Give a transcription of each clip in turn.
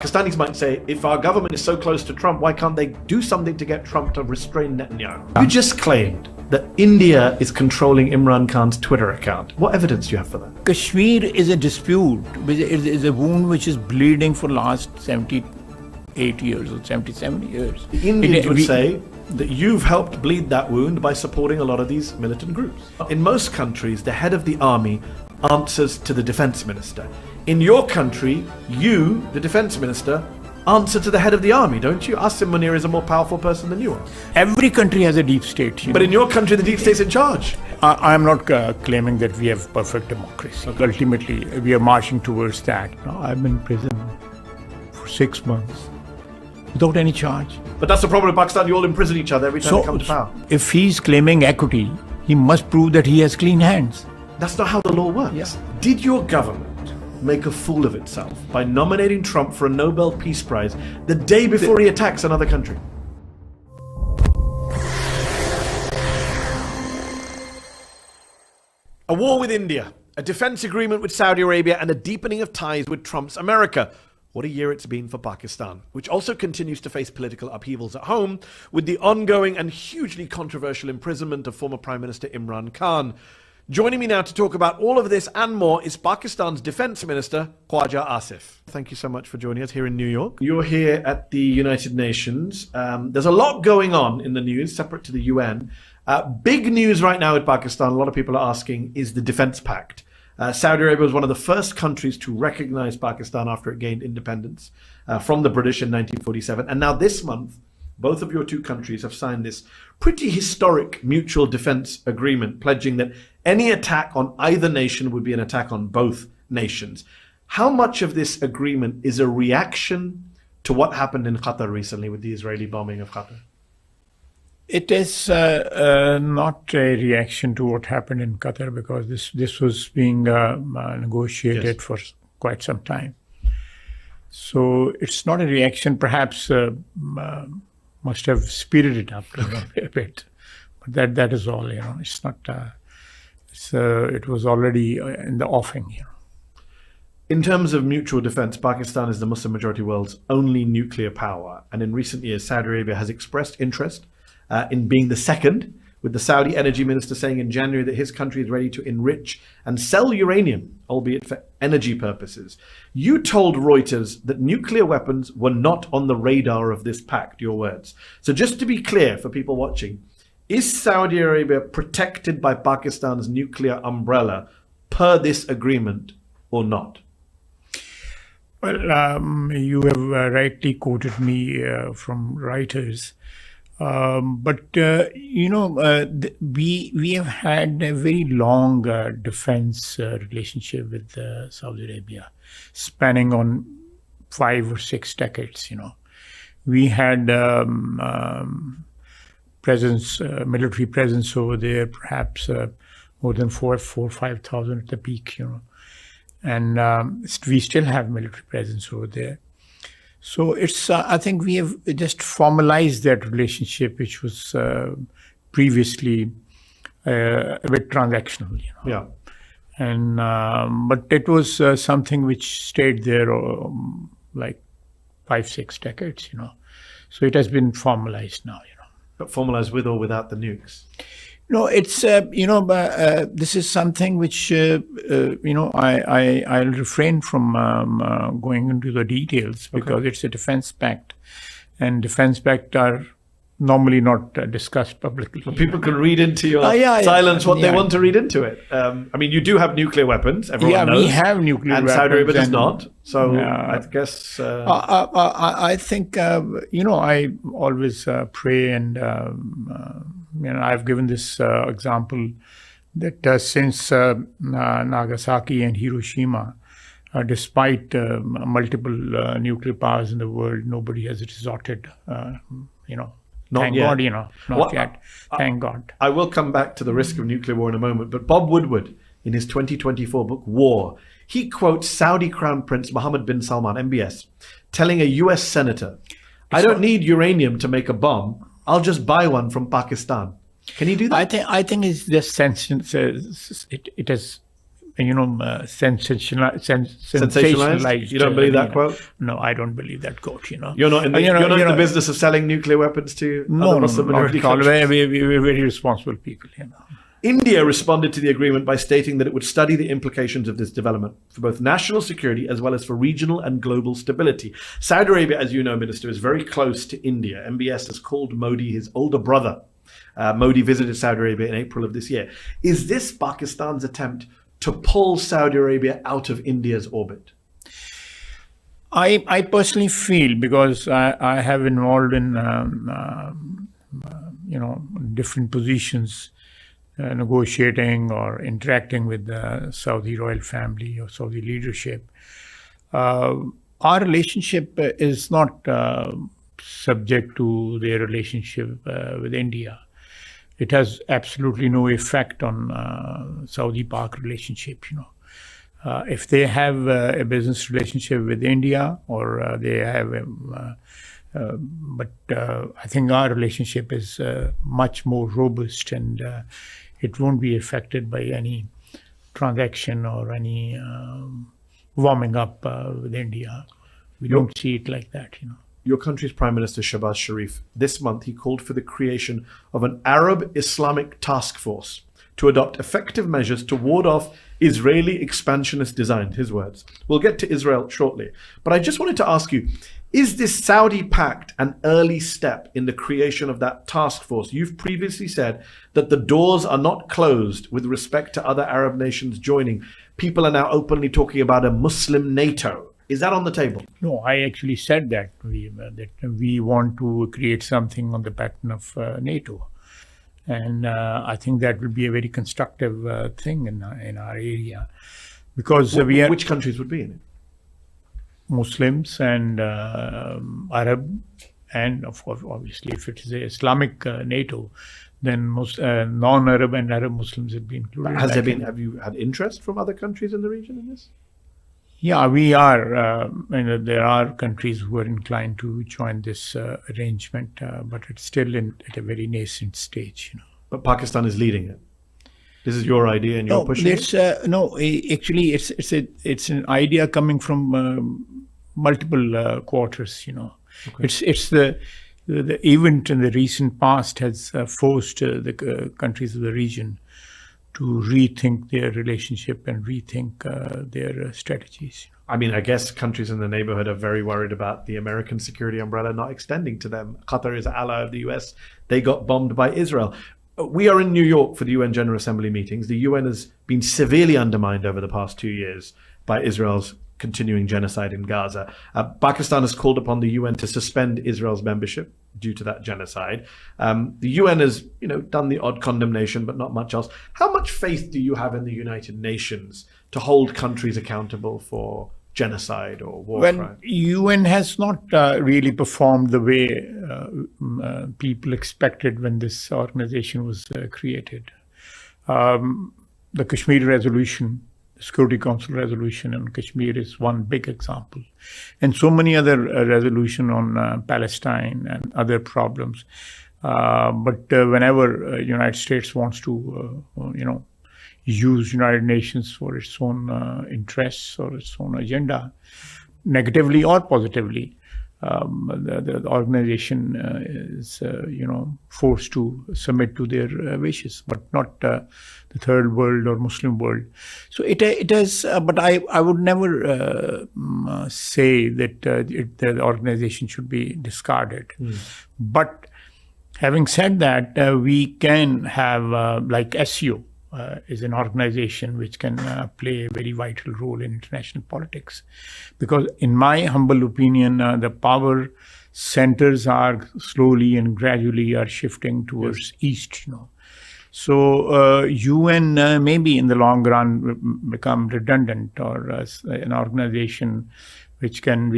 Pakistanis might say, if our government is so close to Trump, why can't they do something to get Trump to restrain Netanyahu? You just claimed that India is controlling Imran Khan's Twitter account. What evidence do you have for that? Kashmir is a dispute, is a wound which is bleeding for last 78 years or 77 years. The Indians would say that you've helped bleed that wound by supporting a lot of these militant groups. In most countries, the head of the army answers to the defense minister. In your country, you, the defense minister, answer to the head of the army, don't you? Asif Munir is a more powerful person than you are. Every country has a deep state. But in your country, the deep state's in charge. I'm not claiming that we have perfect democracy. Okay. Ultimately, we are marching towards that. I'm in prison for 6 months without any charge. But that's the problem with Pakistan. You all imprison each other every time you come to power. If he's claiming equity, he must prove that he has clean hands. That's not how the law works. Yeah. Did your government make a fool of itself by nominating Trump for a Nobel Peace Prize the day before he attacks another country? A war with India, a defense agreement with Saudi Arabia, and a deepening of ties with Trump's America. What a year it's been for Pakistan, which also continues to face political upheavals at home with the ongoing and hugely controversial imprisonment of former Prime Minister Imran Khan. Joining me now to talk about all of this and more is Pakistan's Defense Minister, Khwaja Asif. Thank you so much for joining us here in New York. You're here at the United Nations. There's a lot going on in the news, separate to the UN. Big news right now with Pakistan, a lot of people are asking, is the Defense Pact. Saudi Arabia was one of the first countries to recognize Pakistan after it gained independence from the British in 1947. And now this month, both of your two countries have signed this pretty historic mutual defense agreement, pledging that any attack on either nation would be an attack on both nations. How much of this agreement is a reaction to what happened in Qatar recently with the Israeli bombing of Qatar? It is not a reaction to what happened in Qatar, because this was being negotiated for quite some time. So it's not a reaction. Perhaps must have speeded it up a bit, but that is all. It's not. It was already in the offing. In terms of mutual defense, Pakistan is the Muslim majority world's only nuclear power, and in recent years, Saudi Arabia has expressed interest in being the second, with the Saudi energy minister saying in January that his country is ready to enrich and sell uranium, albeit for energy purposes. You told Reuters that nuclear weapons were not on the radar of this pact, your words. So just to be clear for people watching, is Saudi Arabia protected by Pakistan's nuclear umbrella per this agreement or not? Well, you have rightly quoted me from Reuters. But we have had a very long defense relationship with Saudi Arabia, spanning on 5 or 6 decades. We had military presence over there, perhaps more than 4,000 or 5,000 at the peak. And we still have military presence over there. So it's, I think we have just formalized that relationship, which was previously a bit transactional. Yeah. And but it was something which stayed there like 5, 6 decades. So it has been formalized now. But formalized with or without the nukes? No, it's this is something which I'll refrain from going into the details, because it's a defense pact, and defense pact are normally not discussed publicly. Well, people can read into your silence what they want to read into it. I mean, you do have nuclear weapons. Everyone knows. We have nuclear weapons, and Saudi Arabia does not. So I guess I think I always pray, and I've given this example that since Nagasaki and Hiroshima, despite multiple nuclear powers in the world, nobody has resorted. Not yet. Thank God. I will come back to the risk of nuclear war in a moment, but Bob Woodward, in his 2024 book, War, he quotes Saudi Crown Prince Mohammed bin Salman, MBS, telling a US senator, I don't need uranium to make a bomb, I'll just buy one from Pakistan. Can he do that? I think it's just it has sensationalized. You don't believe that quote? No, I don't believe that quote. You're not in the business of selling nuclear weapons to other Muslim minority countries. We're very responsible people. India responded to the agreement by stating that it would study the implications of this development for both national security as well as for regional and global stability. Saudi Arabia, as you know, Minister, is very close to India. MBS has called Modi his older brother. Modi visited Saudi Arabia in April of this year. Is this Pakistan's attempt to pull Saudi Arabia out of India's orbit? I personally feel, because I have involved in different positions, negotiating or interacting with the Saudi royal family or Saudi leadership, our relationship is not subject to their relationship with India. It has absolutely no effect on Saudi-Pak relationship. If they have a business relationship with India, or they have, but I think our relationship is much more robust, and it won't be affected by any transaction or any warming up with India. We don't see it like that. Your country's Prime Minister Shahbaz Sharif, this month he called for the creation of an Arab Islamic task force to adopt effective measures to ward off Israeli expansionist designs, his words. We'll get to Israel shortly. But I just wanted to ask you, is this Saudi pact an early step in the creation of that task force? You've previously said that the doors are not closed with respect to other Arab nations joining. People are now openly talking about a Muslim NATO. Is that on the table? No, I actually said that we want to create something on the pattern of NATO. And I think that will be a very constructive thing in our area. Because which countries would be in it? Muslims and Arab, and of course, obviously, if it is a Islamic NATO, then non-Arab and Arab Muslims would be included. Have you had interest from other countries in the region in this? Yeah, we are. There are countries who are inclined to join this arrangement, but it's still at a very nascent stage. But Pakistan is leading it. This is your idea, and you're pushing it? No, actually, it's an idea coming from multiple quarters. Okay. It's the event in the recent past has forced the countries of the region to rethink their relationship and rethink their strategies. I mean, I guess countries in the neighborhood are very worried about the American security umbrella not extending to them. Qatar is an ally of the US. They got bombed by Israel. We are in New York for the UN General Assembly meetings. The UN has been severely undermined over the past 2 years by Israel's continuing genocide in Gaza. Pakistan has called upon the UN to suspend Israel's membership due to that genocide. The UN has, done the odd condemnation, but not much else. How much faith do you have in the United Nations to hold countries accountable for genocide or war crime? UN has not really performed the way people expected when this organization was created. The Kashmir resolution, Security Council resolution on Kashmir is one big example, and so many other resolutions on Palestine and other problems. But whenever United States wants to, use United Nations for its own interests or its own agenda, negatively or positively, the organization is, forced to submit to their wishes, but not the third world or Muslim world. So it is, but I would never say that the organization should be discarded. But having said that, we can have like SEO. Is an organization which can play a very vital role in international politics. Because in my humble opinion, the power centers are slowly and gradually are shifting towards East, So UN maybe in the long run become redundant, or an organization which can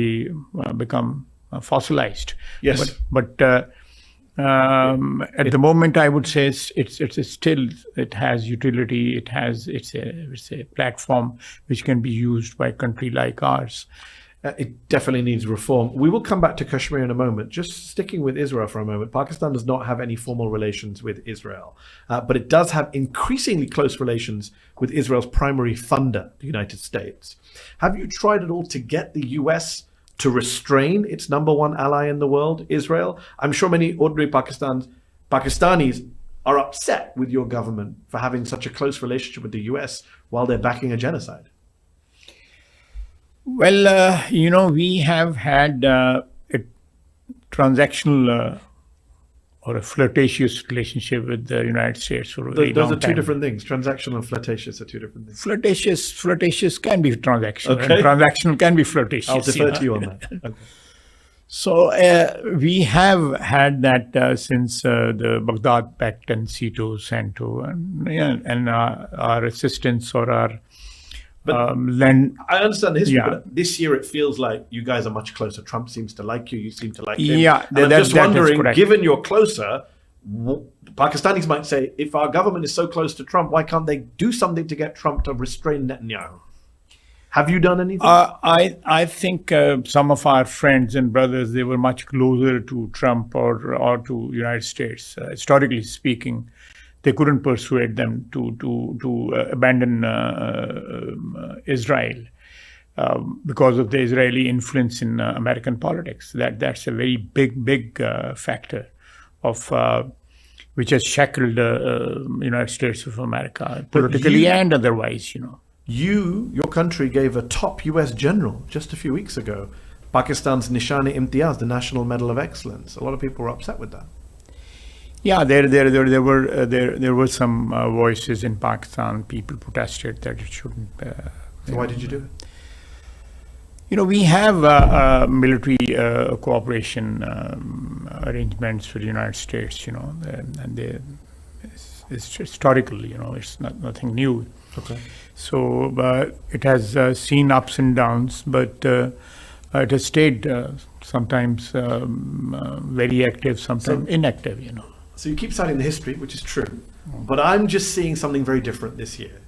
become fossilized. Yes. But at the moment, I would say it has utility. It's a platform which can be used by a country like ours, It definitely needs reform. We will come back to Kashmir in a moment. Just sticking with Israel for a moment. Pakistan does not have any formal relations with Israel, but it does have increasingly close relations with Israel's primary funder, the United States. Have you tried at all to get the US to restrain its number one ally in the world, Israel? I'm sure many ordinary Pakistanis are upset with your government for having such a close relationship with the US while they're backing a genocide. Well, we have had a transactional or a flirtatious relationship with the United States for a very Those long are two time. different things. Transactional and flirtatious are two different things. Flirtatious can be transactional, Okay. and transactional can be flirtatious. I'll defer to you on that. Okay. So we have had that since the Baghdad Pact and Cito, Santo, and our assistance or our land. I understand the history, Yeah. but this year it feels like you guys are much closer. Trump seems to like you. You seem to like him. Yeah, and I'm just that is wondering, correct. given you're closer, Pakistanis might say, if our government is so close to Trump, why can't they do something to get Trump to restrain Netanyahu? Have you done anything? I think some of our friends and brothers, they were much closer to Trump or to United States. Historically speaking, they couldn't persuade them to abandon Israel because of the Israeli influence in American politics. That's a very big factor of which has shackled the United States of America politically and otherwise. Your country gave a top US general just a few weeks ago Pakistan's Nishan-e-Imtiaz, the National Medal of Excellence. A lot of people were upset with that. Yeah, there were some voices in Pakistan. People protested that it shouldn't. So why did you do it? We have military cooperation arrangements with the United States. And it's historical. It's nothing new. Okay. So it has seen ups and downs, but it has stayed sometimes very active, sometimes inactive. So you keep citing the history, which is true, but I'm just seeing something very different this year.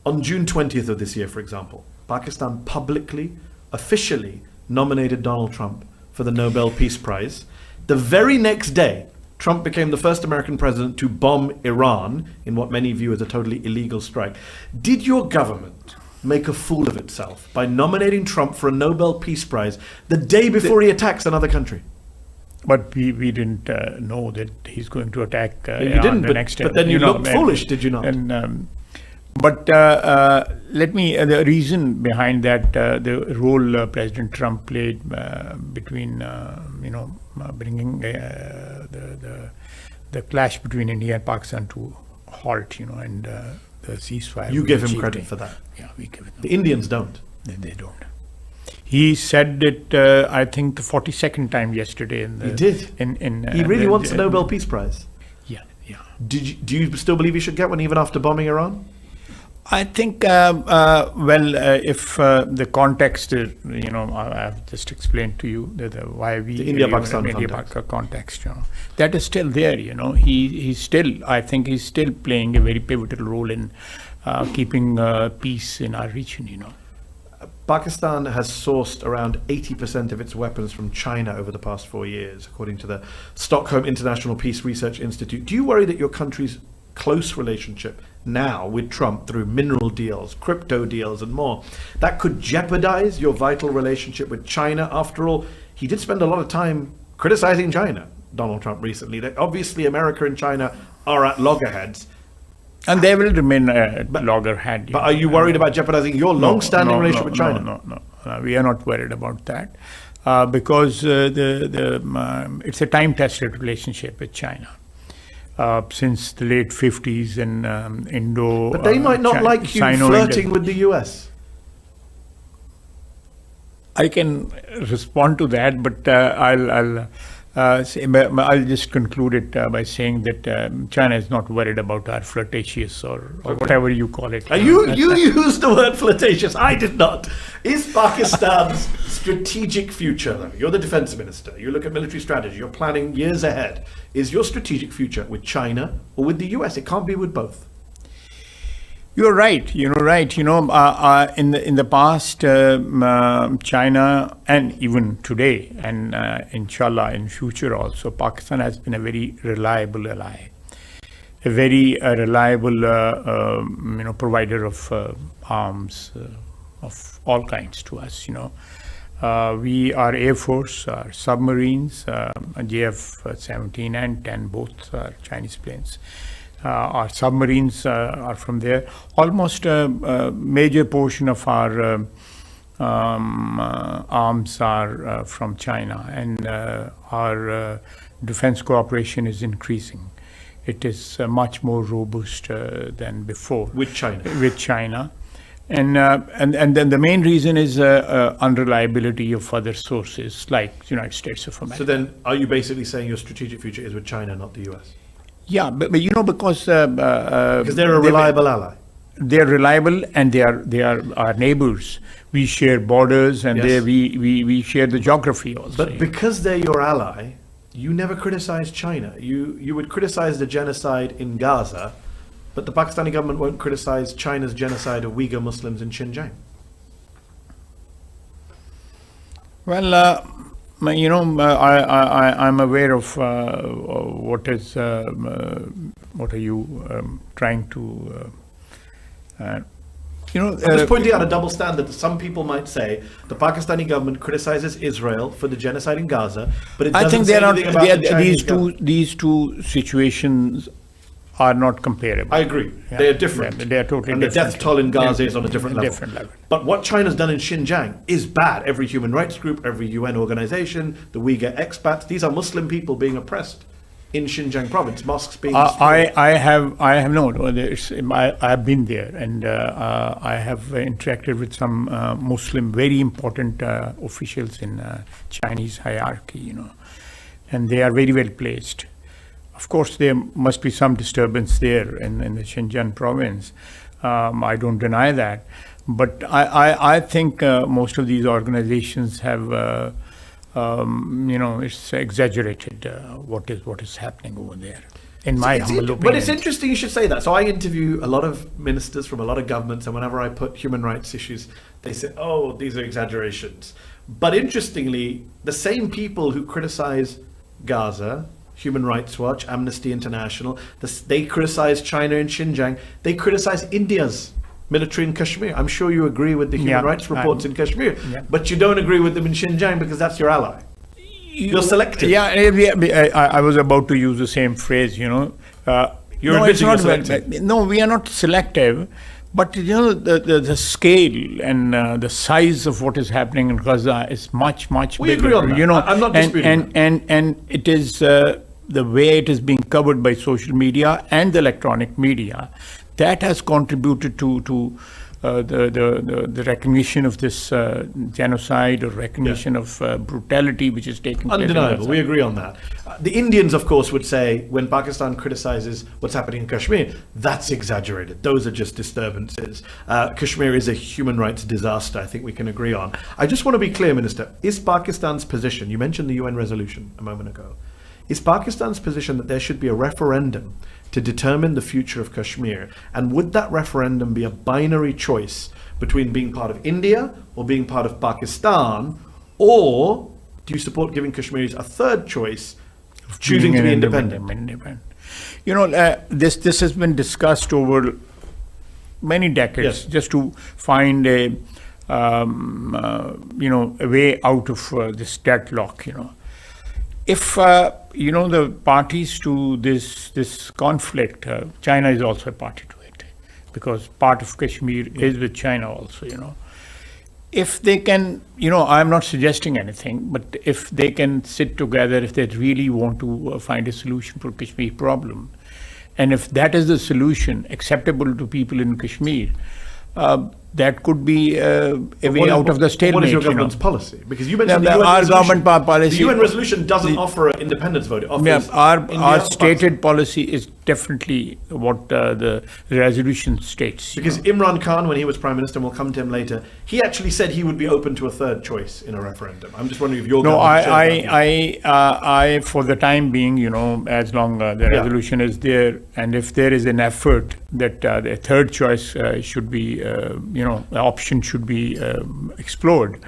On June 20th of this year, for example, Pakistan publicly, officially nominated Donald Trump for the Nobel Peace Prize. The very next day, Trump became the first American president to bomb Iran in what many view as a totally illegal strike. Did your government make a fool of itself by nominating Trump for a Nobel Peace Prize the day before he attacks another country? But we didn't know that he's going to attack You didn't, the next day. but then you looked foolish, did you not? But let me, the reason behind that, the role President Trump played between, bringing the clash between India and Pakistan to halt, and the ceasefire. You give him credit for that. Yeah, we give it. The Indians don't. They don't. He said it, I think, the 42nd time yesterday. He did. He really wants a Nobel Peace Prize. Yeah. Do you still believe he should get one even after bombing Iran? I think, if the context is, I've just explained to you why we... The India-Pakistan context, that is still there, He's still, I think he's still playing a very pivotal role in keeping peace in our region, Pakistan has sourced around 80% of its weapons from China over the past 4 years, according to the Stockholm International Peace Research Institute. Do you worry that your country's close relationship now with Trump through mineral deals, crypto deals and more, that could jeopardize your vital relationship with China? After all, he did spend a lot of time criticizing China, Donald Trump, recently. That obviously America and China are at loggerheads. And they will remain at loggerhead. But are you worried about jeopardizing your long-standing relationship with China? No. We are not worried about that because it's a time-tested relationship with China. Since the late 50s and Indo. But they might not like you flirting with the US. I can respond to that, but I'll just conclude it by saying that China is not worried about our flirtatious or whatever you call it. You used the word flirtatious. I did not. Is Pakistan's strategic future, you're the defense minister, you look at military strategy, you're planning years ahead. Is your strategic future with China or with the US? It can't be with both. You're right. You're right. In the past, China, and even today, and inshallah in future also, Pakistan has been a very reliable ally, a very reliable, provider of arms of all kinds to us. We are Air Force, our submarines, JF-17 and 10, both are Chinese planes. Our submarines are from there. Almost a major portion of our arms are from China, and our defense cooperation is increasing. It is much more robust than before. With China? With China. And then the main reason is unreliability of other sources like United States of America. So then, are you basically saying your strategic future is with China, not the US? Yeah, but because they're a reliable ally. They're reliable, and they are our neighbors. We share borders, and Yes. we share the geography also. But because they're your ally, you never criticize China. You would criticize the genocide in Gaza, but the Pakistani government won't criticize China's genocide of Uyghur Muslims in Xinjiang. Well, I'm aware of what are you trying to, I'm just pointing out a double standard that some people might say the Pakistani government criticizes Israel for the genocide in Gaza, but it doesn't I think say anything about the Chinese government. these two situations are not comparable. I agree. Yeah. They are different. Yeah, they are totally and different. the death toll in Gaza is on a different level. Different level. But what China's done in Xinjiang is bad. Every human rights group, every UN organization, the Uyghur expats, these are Muslim people being oppressed in Xinjiang province, mosques being destroyed. I have been there, and I have interacted with some Muslim, very important officials in Chinese hierarchy, and they are very well placed. Of course, there must be some disturbance there in the Xinjiang province. I don't deny that. But I think most of these organizations have, it's exaggerated what is happening over there, in my humble opinion. But it's interesting you should say that. So I interview a lot of ministers from a lot of governments, and whenever I put human rights issues, they say, oh, these are exaggerations. But interestingly, the same people who criticize Gaza, Human Rights Watch, Amnesty International, they criticize China in Xinjiang, they criticize India's military in Kashmir. I'm sure you agree with the human rights reports in Kashmir, but you don't agree with them in Xinjiang because that's your ally. You're selective. Yeah, I was about to use the same phrase, You're selective. No, we are not selective. But the scale and the size of what is happening in Gaza is much bigger. We agree on that. I'm not disputing that. And it is the way it is being covered by social media and the electronic media that has contributed to the recognition of this genocide or recognition of brutality which is taking place. Undeniable. We agree on that. The Indians, of course, would say when Pakistan criticizes what's happening in Kashmir, that's exaggerated. Those are just disturbances. Kashmir is a human rights disaster, I think we can agree on. I just want to be clear, Minister. Is Pakistan's position, you mentioned the UN resolution a moment ago, is Pakistan's position that there should be a referendum to determine the future of Kashmir? And would that referendum be a binary choice between being part of India or being part of Pakistan? Or do you support giving Kashmiris a third choice of choosing to be independent? This has been discussed over many decades, just to find a way out of this deadlock. If the parties to this conflict, China is also a party to it, because part of Kashmir is with China also. If they can, I'm not suggesting anything, but if they can sit together, if they really want to find a solution for Kashmir problem, and if that is the solution acceptable to people in Kashmir, that could be a way out of the stalemate. What is your government's policy? Because you mentioned our government policy. The UN resolution doesn't offer an independence vote. It offers our stated policy is definitely what the resolution states. Because Imran Khan, when he was Prime Minister, and we'll come to him later, he actually said he would be open to a third choice in a referendum. I'm just wondering if your government I for the time being, as long the resolution is there, and if there is an effort that the third choice should be, the option should be explored,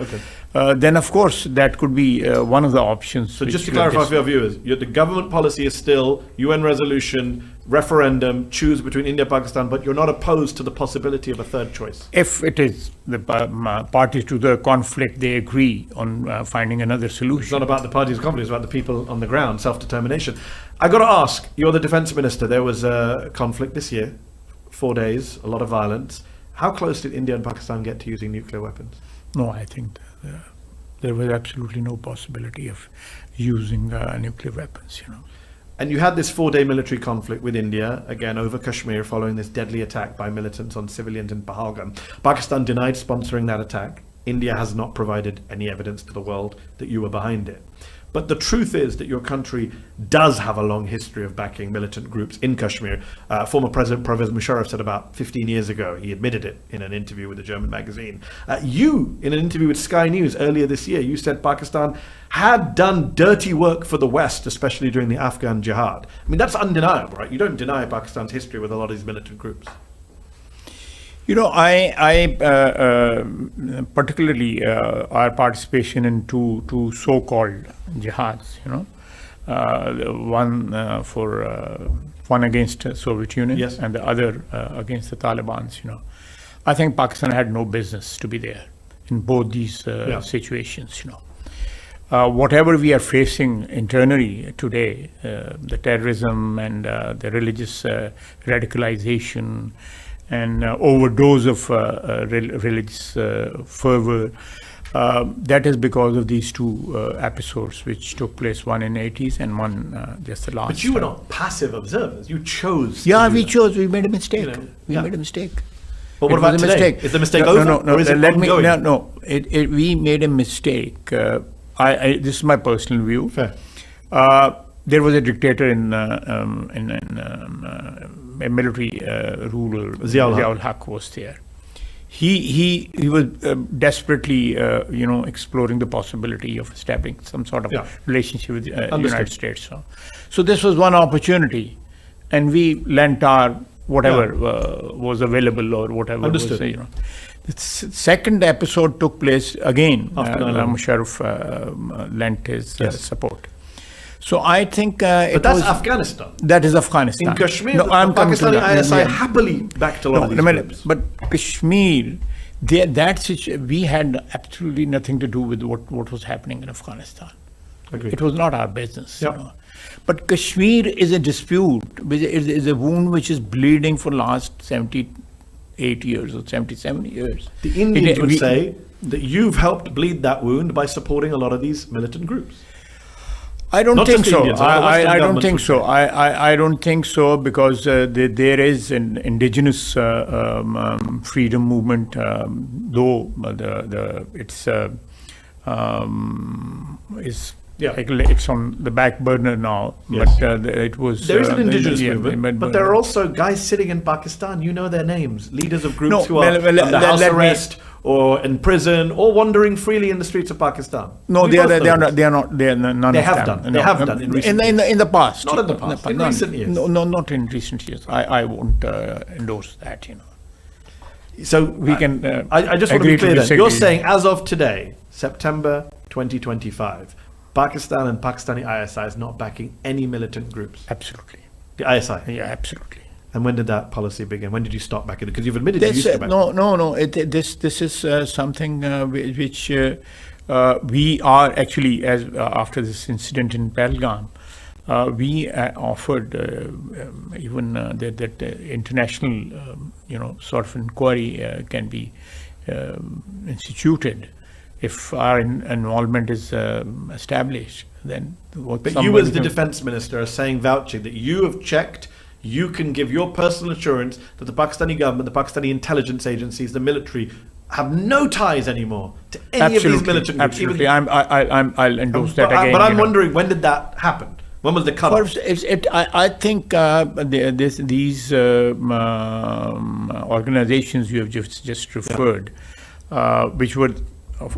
then of course that could be one of the options. So just to clarify for your viewers, the government policy is still UN resolution, referendum, choose between India and Pakistan, but you're not opposed to the possibility of a third choice. If it is the parties to the conflict, they agree on finding another solution. It's not about the parties' conflict, it's about the people on the ground, self-determination. I got to ask, you're the defense minister. There was a conflict this year, 4 days, a lot of violence. How close did India and Pakistan get to using nuclear weapons? No, I think there was absolutely no possibility of using nuclear weapons, And you had this 4-day military conflict with India, again over Kashmir, following this deadly attack by militants on civilians in Pahalgam. Pakistan denied sponsoring that attack. India has not provided any evidence to the world that you were behind it. But the truth is that your country does have a long history of backing militant groups in Kashmir. Former President Pervez Musharraf said about 15 years ago, he admitted it in an interview with a German magazine. You, in an interview with Sky News earlier this year, you said Pakistan had done dirty work for the West, especially during the Afghan jihad. I mean, that's undeniable, right? You don't deny Pakistan's history with a lot of these militant groups. I particularly our participation in two so-called jihads, one against Soviet Union, yes, and the other against the Taliban. I think Pakistan had no business to be there in both these situations. Whatever we are facing internally today, the terrorism and the religious radicalization and overdose of religious fervor, that is because of these two episodes which took place, one in 80s and one just the last. But you were not passive observers. You chose. We chose. We made a mistake. We made a mistake. But what about today? Mistake. Is the mistake over? No. Or is it ongoing? We made a mistake. This is my personal view. Fair. There was a dictator in a military ruler. Ziaul Haq was there. He was desperately, exploring the possibility of establishing some sort of relationship with the United States. So this was one opportunity, and we lent our whatever was available or whatever. Understood. Was. The second episode took place again. Musharraf lent his support. So I think but that's Afghanistan. That is Afghanistan. In Kashmir, the Pakistani ISI happily backed a lot of these groups. But Kashmir, we had absolutely nothing to do with what was happening in Afghanistan. Agreed. It was not our business. But Kashmir is a dispute, is a wound which is bleeding for last 78 years or 77 years. The Indians would say that you've helped bleed that wound by supporting a lot of these militant groups. I don't think so. I don't think so. I don't think so, because there is an indigenous freedom movement, though it's on the back burner now. Yes. But it was there is an indigenous movement, but there are also guys sitting in Pakistan. You know their names, leaders of groups who are under house arrest or in prison or wandering freely in the streets of Pakistan. No, they are not. None they of have them. done. They have done in recent years. In the past. Not in the past. In recent years. No, not in recent years. I won't endorse that. So we can. I just want to be clear. Then you're saying, as of today, September 2025, Pakistan and Pakistani ISI is not backing any militant groups. Absolutely. The ISI. Yeah, absolutely. And when did that policy begin? When did you stop backing it? Because you've admitted you used to back it. No. This is something which we are actually, as after this incident in Pahalgam, we offered even that international, sort of inquiry can be instituted. If our involvement is established, then But you, as the defense minister, are saying, vouching that you have checked, you can give your personal assurance that the Pakistani government, the Pakistani intelligence agencies, the military have no ties anymore to any of these militant groups. Absolutely, I'll endorse that again. But I'm wondering, when did that happen? When was the cutoff? I think these organizations you have just referred, which were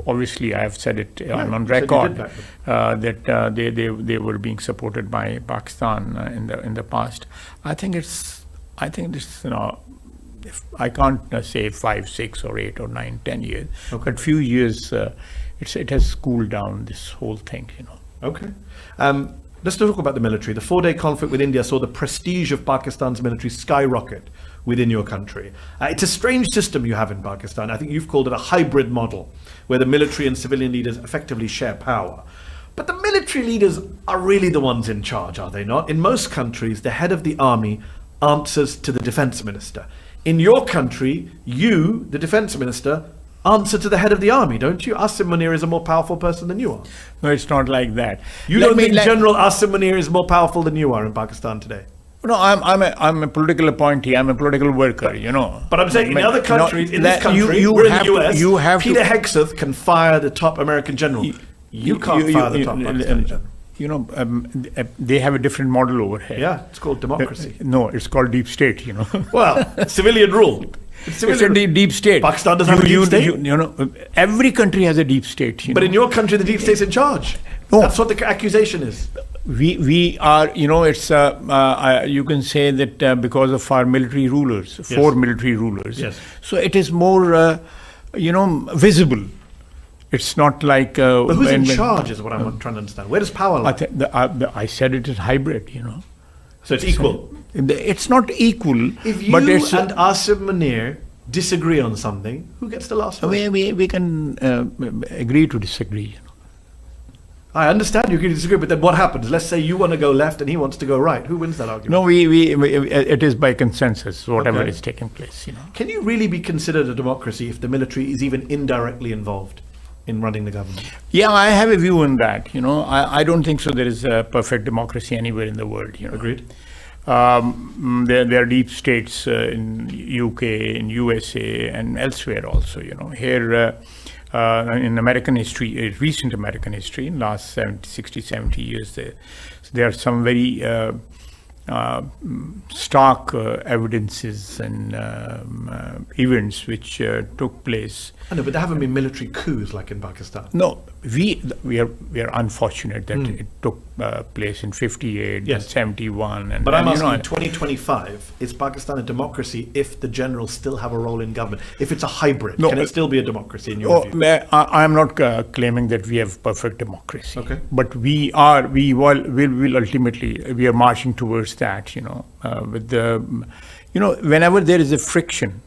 obviously, I have said it on record that they were being supported by Pakistan in the past. I think this, if I can't say 5, 6, or 8, or 9, 10 years, but few years, it has cooled down, this whole thing. Okay. Let's talk about the military. The 4-day conflict with India saw the prestige of Pakistan's military skyrocket within your country. It's a strange system you have in Pakistan. I think you've called it a hybrid model, where the military and civilian leaders effectively share power. But the military leaders are really the ones in charge, are they not? In most countries, the head of the army answers to the defense minister. In your country, you, the defense minister, answer to the head of the army, don't you? Asif Munir is a more powerful person than you are. No, it's not like that. You don't think General Asif Munir is more powerful than you are in Pakistan today? No, I'm a political appointee. I'm a political worker, But I'm saying in other countries, in this country, we're in the US, Peter Hegseth can fire the top American general. You can't fire the top Pakistani general. They have a different model over here. Yeah, it's called democracy. No, it's called deep state, Well, civilian rule. It's a deep state. Pakistan doesn't have a deep state? Every country has a deep state. But in your country, the deep state's in charge. No. That's what the accusation is. We are, it's you can say that because of our military rulers, 4 military rulers. Yes. So it is more, visible. It's not like. But who's in charge is what I'm trying to understand. Where does power lie? I said it is hybrid, So it's equal. It's not equal. If you and Asif Munir disagree on something, who gets the last word? We can agree to disagree. I understand you can disagree, but then what happens? Let's say you want to go left and he wants to go right. Who wins that argument? No, it is by consensus, whatever is taking place. Can you really be considered a democracy if the military is even indirectly involved in running the government? Yeah, I have a view on that. I don't think so. There is a perfect democracy anywhere in the world. Agreed. There are deep states in UK, in USA, and elsewhere also. Here. In American history, recent American history, in last 60, 70 years, there are some very stark evidences and events which took place. I know, but there haven't been military coups like in Pakistan. No, we are unfortunate that it took place in 58 and 71. But I'm asking, in 2025, is Pakistan a democracy if the generals still have a role in government? If it's a hybrid, can it still be a democracy in your view? I'm not claiming that we have perfect democracy. Okay. But we will ultimately, we are marching towards that, with the, whenever there is a friction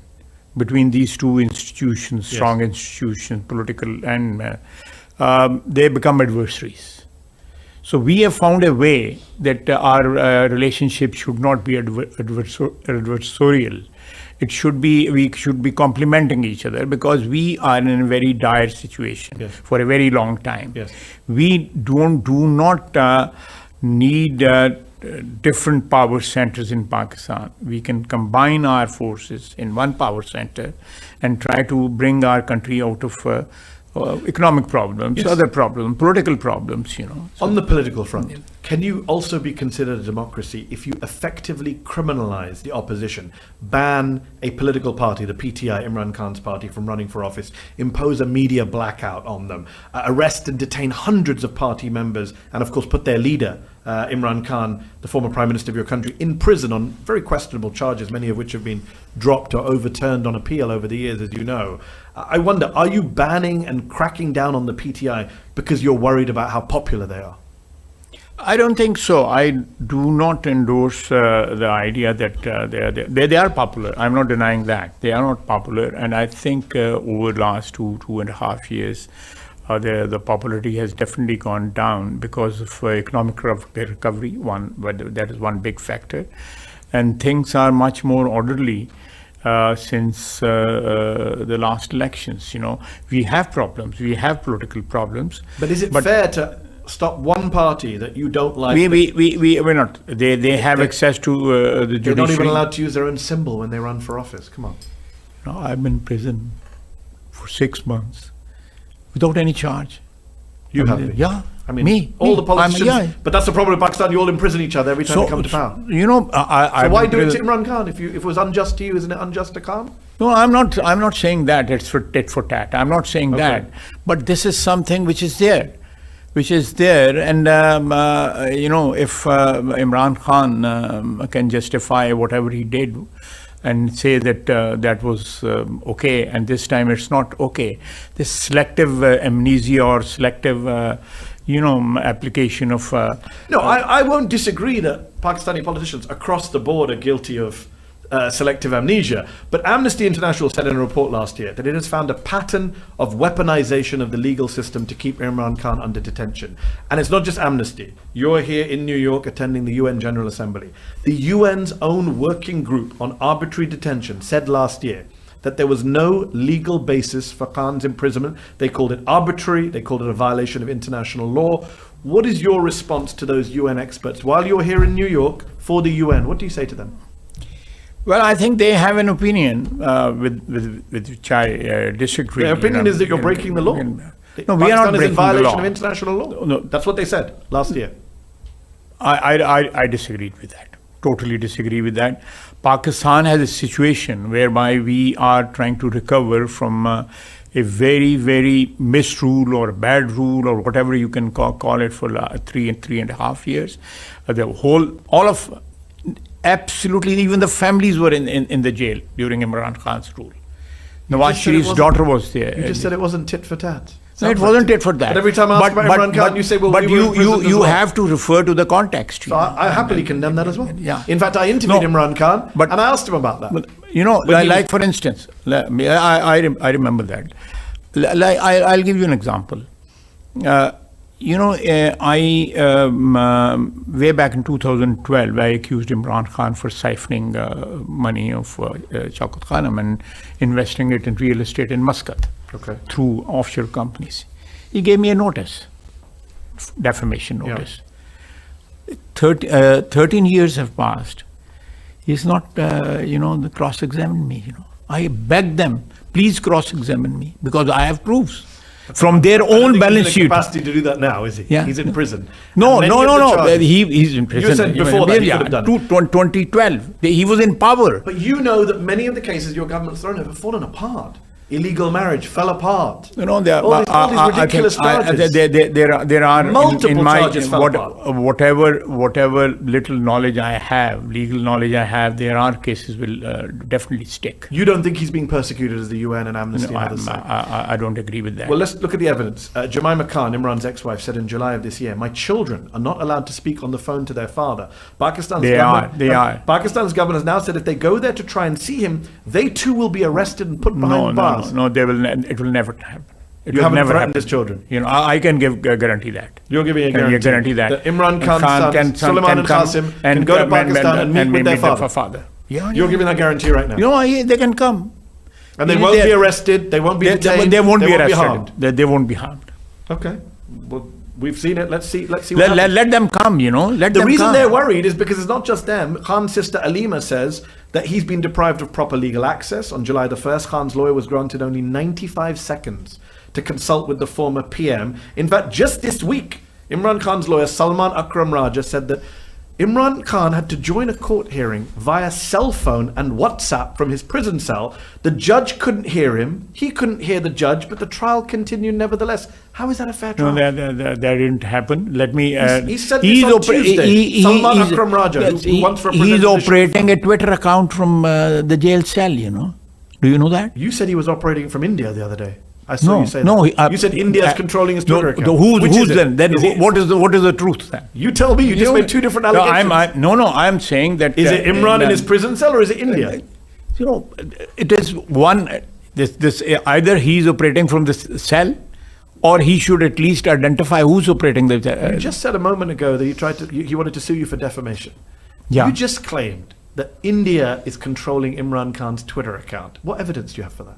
between these two institutions, strong institutions, political, and they become adversaries. So we have found a way that our relationship should not be adversarial. We should be complementing each other, because we are in a very dire situation for a very long time. Yes. We do not need different power centers in Pakistan. We can combine our forces in one power center and try to bring our country out of economic problems, other problems, political problems, So on the political front, can you also be considered a democracy if you effectively criminalize the opposition, ban a political party, the PTI, Imran Khan's party, from running for office, impose a media blackout on them, arrest and detain hundreds of party members, and of course put their leader, Imran Khan, the former prime minister of your country, in prison on very questionable charges, many of which have been dropped or overturned on appeal over the years, as you know. I wonder, are you banning and cracking down on the PTI because you're worried about how popular they are? I don't think so. I do not endorse the idea that they are popular. I'm not denying that. They are not popular. And I think over the last 2.5 years, the popularity has definitely gone down because of economic recovery. That is one big factor. And things are much more orderly since the last elections. We have problems. We have political problems. But is it fair to stop one party that you don't like. We're not. They have access to the judiciary. They're not even allowed to use their own symbol when they run for office. Come on. No, I've been in prison for 6 months without any charge. You have been? Yeah. I mean, all the politicians. Yeah. But that's the problem with Pakistan. You all imprison each other every time you come to power. You know, so why do it to Imran Khan? If it was unjust to you, isn't it unjust to Khan? No, I'm not saying that it's for tit for tat. I'm not saying that. But this is something which is there. And you know, if Imran Khan can justify whatever he did and say that that was okay, and this time it's not okay, this selective amnesia or selective application of no, I won't disagree that Pakistani politicians across the board are guilty of selective amnesia, but Amnesty International said in a report last year that it has found a pattern of weaponization of the legal system to keep Imran Khan under detention. And it's not just Amnesty. You're here in New York attending the UN General Assembly. The UN's own working group on arbitrary detention said last year that there was no legal basis for Khan's imprisonment. They called it arbitrary. They called it a violation of international law. What is your response to those UN experts? While you're here in New York for the UN, what do you say to them? Well, I think they have an opinion with which I disagree. Their opinion is that you're breaking the law. No, we are not breaking the law. Pakistan is in violation of international law. No, that's what they said last year. I disagreed with that. Totally disagree with that. Pakistan has a situation whereby we are trying to recover from a very, very misrule or a bad rule or whatever you can call it for 3.5 years. Absolutely, even the families were in the jail during Imran Khan's rule. Nawaz Sharif's daughter was there. You just said it wasn't tit for tat. No, it wasn't tit for tat. But every time I ask about Imran Khan, you say, well, but we were in prison as you well. have to refer to the context. So I happily condemn that as well. Yeah. In fact, I interviewed Imran Khan and I asked him about that. But, you know, like for instance, I remember that. I'll give you an example. You know, way back in 2012, I accused Imran Khan for siphoning money of Shaukat Khanum and investing it in real estate in Muscat through offshore companies. He gave me a notice, defamation notice. Yeah. 13 years have passed. He's not, cross-examined me. I begged them, please cross-examine me because I have proofs. From their own balance sheet. He's in the capacity to do that now, is he? Yeah. He's in prison. No. He's in prison. You said before that he could have done it. 2012. He was in power. But you know that many of the cases your government's thrown have fallen apart. Illegal marriage fell apart. You know, there all these ridiculous charges. There are multiple charges fell apart. Whatever little knowledge I have, legal knowledge I have, there are cases will definitely stick. You don't think he's being persecuted as the UN and Amnesty and others say? I don't agree with that. Well, let's look at the evidence. Jemima Khan, Imran's ex-wife, said in July of this year, "My children are not allowed to speak on the phone to their father." Pakistan's government has now said if they go there to try and see him, they too will be arrested and put behind bars. No, they will. It will never happen. You haven't threatened his children. You know, I can guarantee that. You're giving a guarantee that Imran Khan's sons, Suleiman and Qasim, can go to Pakistan and meet with their father. You're giving that guarantee right now. You know, they can come. And they won't be arrested. They won't be detained. They won't be arrested. Harmed. They won't be harmed. Okay. Well, we've seen it. Let's see. Let them come. You know. The reason they're worried is because it's not just them. Khan's sister Alima says that he's been deprived of proper legal access. On July the 1st, Khan's lawyer was granted only 95 seconds to consult with the former PM. In fact, just this week, Imran Khan's lawyer, Salman Akram Raja, said that Imran Khan had to join a court hearing via cell phone and WhatsApp from his prison cell. The judge couldn't hear him. He couldn't hear the judge, but the trial continued nevertheless. How is that a fair trial? No, that didn't happen. Let me... he said this on Tuesday. Salman Akram Raja, who once represented... He's operating a Twitter account from the jail cell, you know. Do you know that? You said he was operating from India the other day. I saw you say that. No, you said India is controlling his Twitter account. Who's then? What is the truth then? You tell me. You just made two different allegations. I'm saying that... Is it Imran in his prison cell or is it India? You know, it is one... either he's operating from the cell or he should at least identify who's operating the... You just said a moment ago that he wanted to sue you for defamation. Yeah. You just claimed that India is controlling Imran Khan's Twitter account. What evidence do you have for that?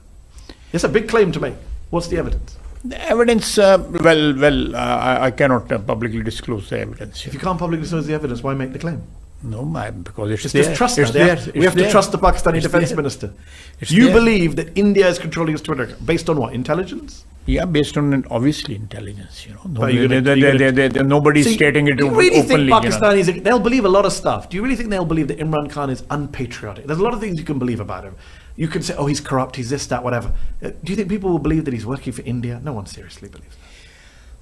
It's a big claim to make. What's the evidence? The evidence, I cannot publicly disclose the evidence. If you can't publicly disclose the evidence, why make the claim? No, because it's Just there. trust It's that. there. We have to trust the Pakistani defense there. minister. It's You there. believe that India is controlling his Twitter account based on what? Intelligence? Yeah, based on obviously intelligence. But you're gonna- Nobody's So stating it do you really openly. think Pakistanis, they'll believe a lot of stuff. Do you really think they'll believe that Imran Khan is unpatriotic? There's a lot of things you can believe about him. You can say, oh, he's corrupt, he's this, that, whatever. Do you think people will believe that he's working for India? No one seriously believes that.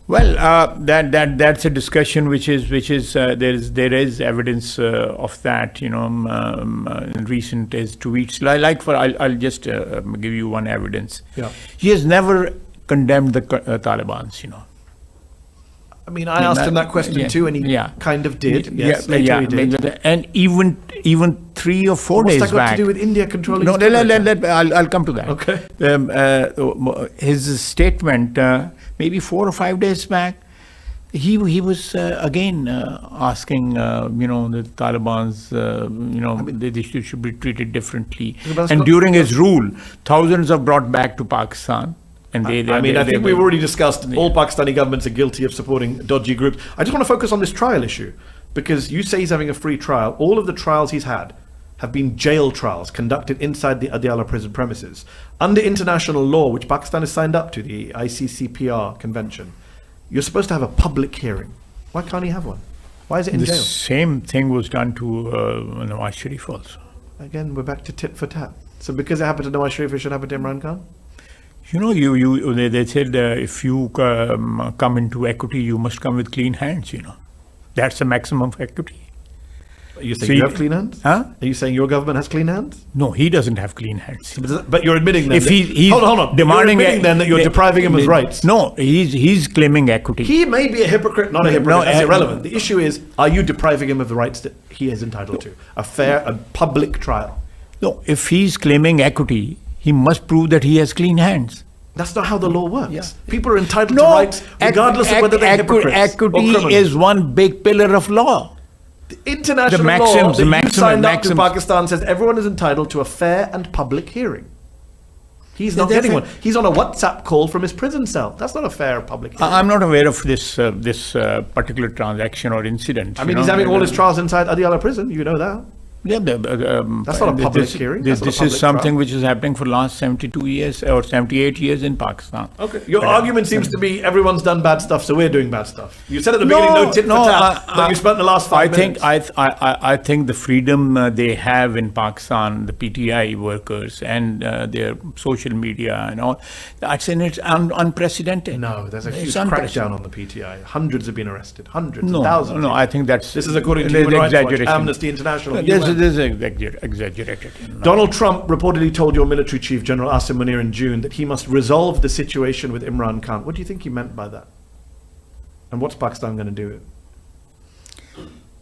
Well, that's a discussion which is there is evidence of that, in recent tweets. I'll just give you one evidence. Yeah. He has never condemned the Taliban's. I mean, I asked him that question too, and he kind of did. Yes, later he did. And even 3 or 4 days back. What's that got to do with India controlling? No, I'll come to that. Okay. His statement, maybe 4 or 5 days back, he was again asking, the Taliban's, they should be treated differently. And during his rule, thousands are brought back to Pakistan. And I think we've already discussed all Pakistani governments are guilty of supporting dodgy groups. I just want to focus on this trial issue, because you say he's having a free trial. All of the trials he's had have been jail trials conducted inside the Adiala prison premises. Under international law, which Pakistan has signed up to, the ICCPR convention, you're supposed to have a public hearing. Why can't he have one? Why is it in jail? The same thing was done to Nawaz Sharif also. Again, we're back to tit for tat. So because it happened to Nawaz Sharif, it should happen to Imran Khan? They said if you come into equity, you must come with clean hands. That's the maximum of equity. Are you saying you have clean hands? Huh? Are you saying your government has clean hands? No, he doesn't have clean hands. But you're admitting then. If he's hold on. demanding you're admitting then that you're depriving him of rights. No, he's claiming equity. He may be a hypocrite, not a hypocrite. That's irrelevant. The issue is, are you depriving him of the rights that he is entitled to? A fair and public trial. No, if he's claiming equity, he must prove that he has clean hands. That's not how the law works. Yeah. People are entitled to rights regardless of whether they're hypocrites equity or criminals. Is one big pillar of law. The international law that you signed up to Pakistan says everyone is entitled to a fair and public hearing. He's not getting one. He's on a WhatsApp call from his prison cell. That's not a fair public hearing. I'm not aware of this particular transaction or incident. I mean, he's having all his trials inside Adiala prison. You know that. Yeah, that's not a public hearing. This is something which is happening for the last 72 years or 78 years in Pakistan. Okay. Your argument seems to be everyone's done bad stuff, so we're doing bad stuff. You said at the beginning, no tit for tat, but you spent the last 5 minutes. I think the freedom they have in Pakistan, the PTI workers and their social media and all, it's unprecedented. No, there's a huge crackdown on the PTI. Hundreds have been arrested. Hundreds, thousands. No, I think this is according to Human Rights Watch, Amnesty International. This is exaggerated. Donald Trump reportedly told your military chief, General Asif Munir, in June that he must resolve the situation with Imran Khan. What do you think he meant by that? And what's Pakistan going to do?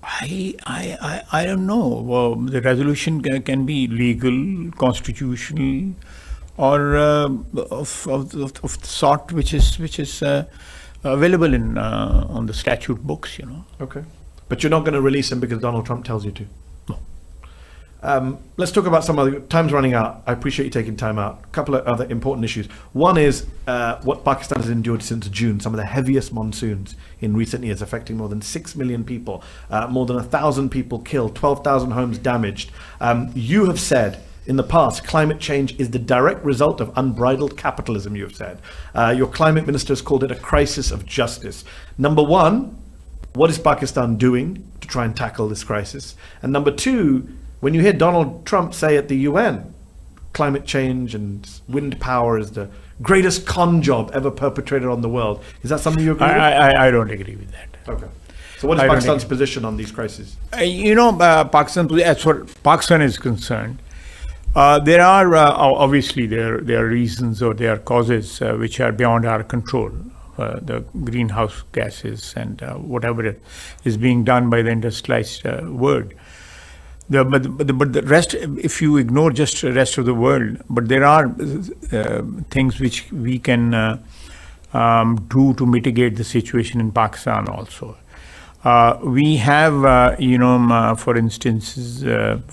I don't know. Well, the resolution can be legal, constitutional, or of the sort which is available in on the statute books. Okay, but you're not going to release him because Donald Trump tells you to. Let's talk about some other. Time's running out. I appreciate you taking time out. A couple of other important issues. One is what Pakistan has endured since June, some of the heaviest monsoons in recent years, affecting more than 6 million people, more than 1,000 people killed, 12,000 homes damaged. You have said in the past, climate change is the direct result of unbridled capitalism, you have said. Your climate minister has called it a crisis of justice. Number one, what is Pakistan doing to try and tackle this crisis? And number two, when you hear Donald Trump say at the UN, climate change and wind power is the greatest con job ever perpetrated on the world, is that something you agree with? I don't agree with that. Okay. So what is Pakistan's position on these crises? Pakistan, as far as Pakistan is concerned, there are obviously there are reasons or there are causes which are beyond our control. The greenhouse gases and whatever is being done by the industrialized world. But the rest, if you ignore just the rest of the world, but there are things which we can do to mitigate the situation in Pakistan also. We have, for instance, in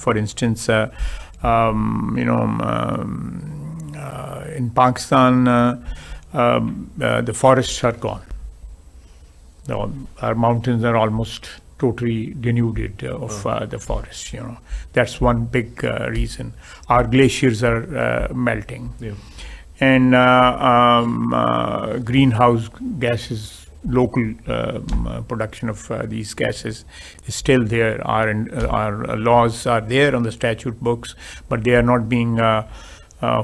Pakistan, the forests are gone. Our mountains are almost totally denuded of the forests. That's one big reason. Our glaciers are melting, and greenhouse gases, local production of these gases is still there. Our laws are there on the statute books, but they are not being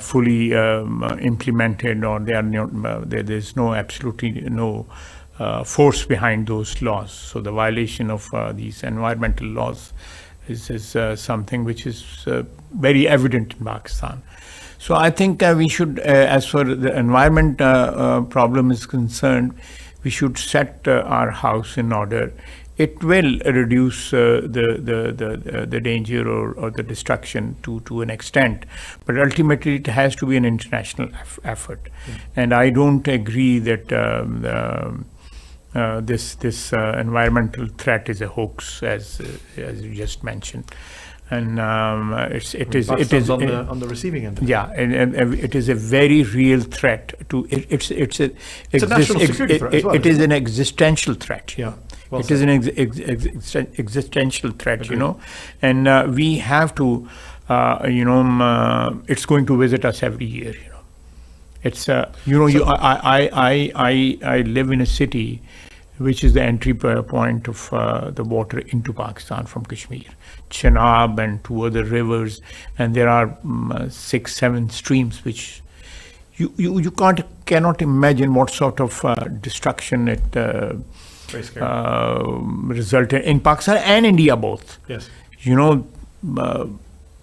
fully implemented, or they are not. There's absolutely no force behind those laws. So the violation of these environmental laws is something which is very evident in Pakistan. So I think we should, as far as the environment problem is concerned, we should set our house in order. It will reduce the danger or the destruction to an extent, but ultimately it has to be an international effort. And I don't agree that this environmental threat is a hoax, as you just mentioned. And it is on the receiving end. Yeah, and it is a very real threat to it's a national security threat as well, it is an existential threat. Yeah, well it is an existential threat. Agreed. And we have to it's going to visit us every year. It's I live in a city which is the entry point of the water into Pakistan from Kashmir, Chenab and 2 other rivers, and there are 6-7 streams which you cannot imagine what sort of destruction it resulted in Pakistan and India both. Yes.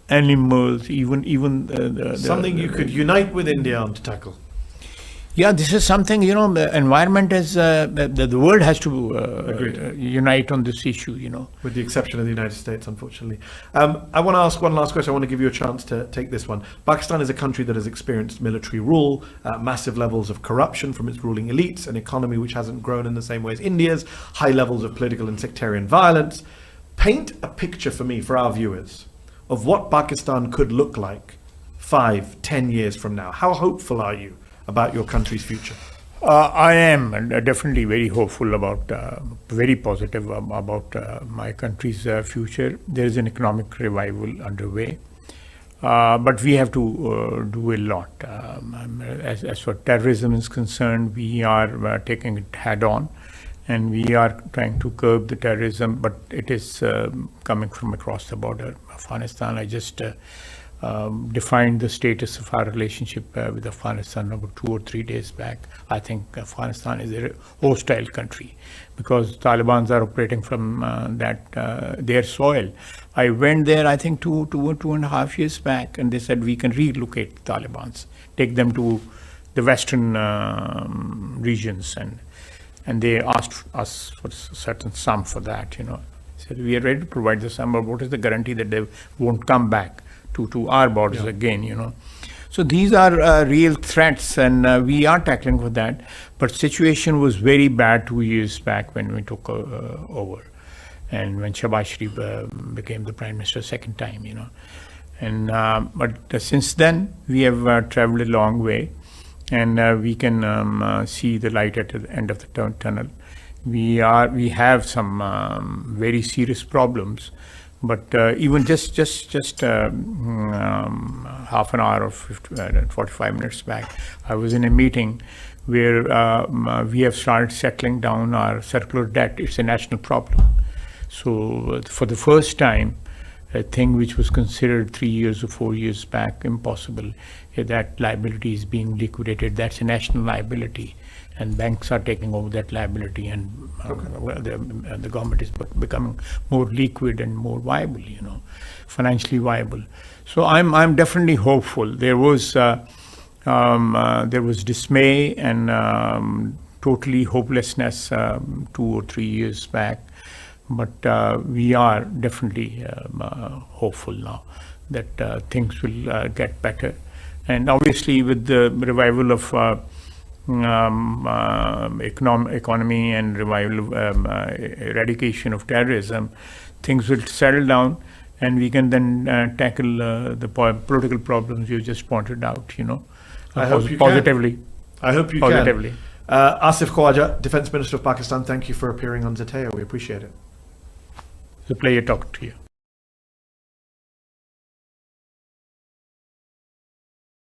Animals, even something you could unite with India on to tackle. Yeah, this is something, the environment is, the world has to unite on this issue, With the exception of the United States, unfortunately. I want to ask one last question. I want to give you a chance to take this one. Pakistan is a country that has experienced military rule, massive levels of corruption from its ruling elites, an economy which hasn't grown in the same way as India's, high levels of political and sectarian violence. Paint a picture for me, for our viewers, of what Pakistan could look like 5-10 years from now. How hopeful are you about your country's future? I am definitely very hopeful about, very positive about my country's future. There is an economic revival underway, but we have to do a lot. As far as terrorism is concerned, we are taking it head on, and we are trying to curb the terrorism, but it is coming from across the border. Afghanistan, I just defined the status of our relationship with Afghanistan about 2 or 3 days back. I think Afghanistan is a hostile country because Taliban are operating from their soil. I went there, I think, 2.5 years back, and they said we can relocate the Taliban, take them to the western regions, and they asked us for a certain sum for that. Said we are ready to provide the sum, but what is the guarantee that they won't come back to our borders again, So these are real threats, and we are tackling with that. But situation was very bad 2 years back when we took over, and when Shahbaz Sharif became the Prime Minister second time, And but since then we have traveled a long way, and we can see the light at the end of the tunnel. We have some very serious problems. But even just half an hour or 45 minutes back, I was in a meeting where we have started settling down our circular debt. It's a national problem. So for the first time, a thing which was considered 3 years or 4 years back impossible, that liability is being liquidated. That's a national liability. And banks are taking over that liability, and the government is becoming more liquid and more viable, financially viable. So I'm definitely hopeful. There was dismay and totally hopelessness 2 or 3 years back, but we are definitely hopeful now that things will get better. And obviously, with the revival of economy and revival eradication of terrorism, things will settle down, and we can then tackle the political problems you just pointed out, I hope you positively. I hope you positively. can. Asif Khwaja, Defense Minister of Pakistan, thank you for appearing on Zateo. We appreciate it. It's a pleasure talking to you.